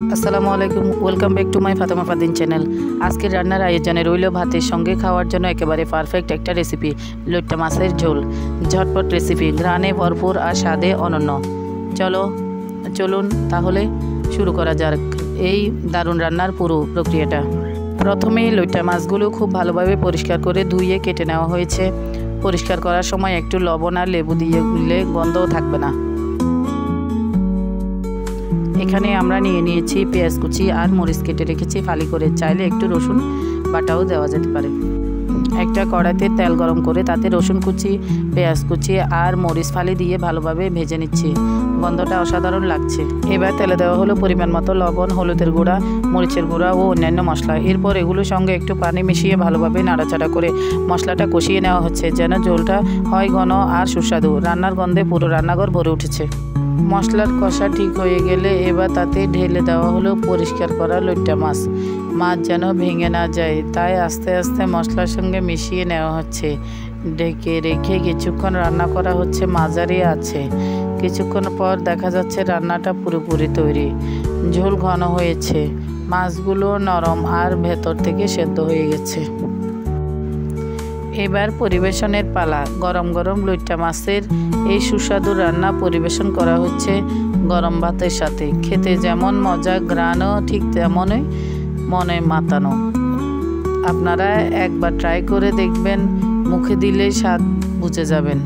আসসালামু আলাইকুম, welcome back to my Fatema Fardin channel. আজকের রান্নার আয়োজনে রইল ভাতের সঙ্গে খাওয়ার জন্য একেবারে পারফেক্ট একটা রেসিপি, লইট্টা মাছের ঝোল। ঝটপট রেসিপি, ঘ্রাণে ভরপুর আর স্বাদে অনন্য। চলুন তাহলে শুরু করা যাক এই দারুণ রান্নার পুরো প্রক্রিয়াটা। প্রথমে লইট্টা মাছগুলো খুব ভালোভাবে পরিষ্কার করে ধুয়ে কেটে নেওয়া হয়েছে। পরিষ্কার করার সময় একটু লবণ আর লেবু দিয়ে গুললে গন্ধও থাকবে না। এখানে আমরা নিয়েছি পেঁয়াজ কুচি আর মরিচ কেটে রেখেছি ফালি করে। চাইলে একটু রসুন বাটাও দেওয়া যেতে পারে। একটা কড়াইতে তেল গরম করে তাতে রসুন কুচি, পেঁয়াজ কুচি আর মরিচ ফালি দিয়ে ভালোভাবে ভেজে নিচ্ছি। গন্ধটা অসাধারণ লাগছে। এবার তেলে দেওয়া হলো পরিমাণ মতো লবণ, হলুদের গুঁড়া, মরিচের গুঁড়া ও অন্যান্য মশলা। এরপর এগুলোর সঙ্গে একটু পানি মিশিয়ে ভালোভাবে নাড়াচাড়া করে মশলাটা কষিয়ে নেওয়া হচ্ছে, যেন ঝোলটা হয় ঘন আর সুস্বাদু। রান্নার গন্ধে পুরো রান্নাঘর ভরে উঠেছে। মশলার কষা ঠিক হয়ে গেলে এবার তাতে ঢেলে দেওয়া হলো পরিষ্কার করা লইট্টা মাছ। মাছ যেন ভেঙে না যায় তাই আস্তে আস্তে মশলার সঙ্গে মিশিয়ে নেওয়া হচ্ছে। ঢেকে রেখে কিছুক্ষণ রান্না করা হচ্ছে মাঝারি আছে। কিছুক্ষণ পর দেখা যাচ্ছে রান্নাটা পুরোপুরি তৈরি। ঝোল ঘন হয়েছে, মাছগুলো নরম আর ভেতর থেকে সেদ্ধ হয়ে গেছে। এবার পরিবেশনের পালা। গরম গরম লইট্টা মাছের এই সুস্বাদু রান্না পরিবেশন করা হচ্ছে গরম ভাতের সাথে। খেতে যেমন মজা, ঘ্রাণও ঠিক তেমনই মনে মাতানো। আপনারা একবার ট্রাই করে দেখবেন, মুখে দিলেই স্বাদ বুঝে যাবেন।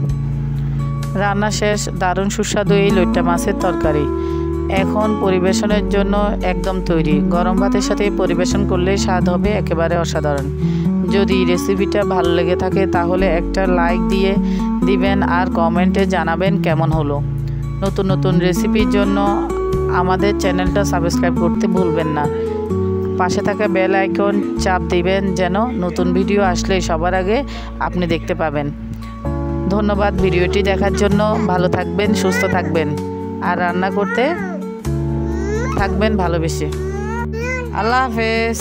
রান্না শেষ। দারুণ সুস্বাদু এই লইট্টা মাছের তরকারি এখন পরিবেশনের জন্য একদম তৈরি। গরম ভাতের সাথে পরিবেশন করলে স্বাদ হবে একেবারে অসাধারণ। যদি রেসিপিটা ভালো লেগে থাকে তাহলে একটা লাইক দিয়ে দিবেন আর কমেন্টে জানাবেন কেমন হলো। নতুন নতুন রেসিপির জন্য আমাদের চ্যানেলটা সাবস্ক্রাইব করতে ভুলবেন না। পাশে থাকা বেল আইকন চাপ দিবেন যেন নতুন ভিডিও আসলে সবার আগে আপনি দেখতে পাবেন। ধন্যবাদ ভিডিওটি দেখার জন্য। ভালো থাকবেন, সুস্থ থাকবেন আর রান্না করতে থাকবেন ভালোবেসে। আল্লাহ হাফেজ।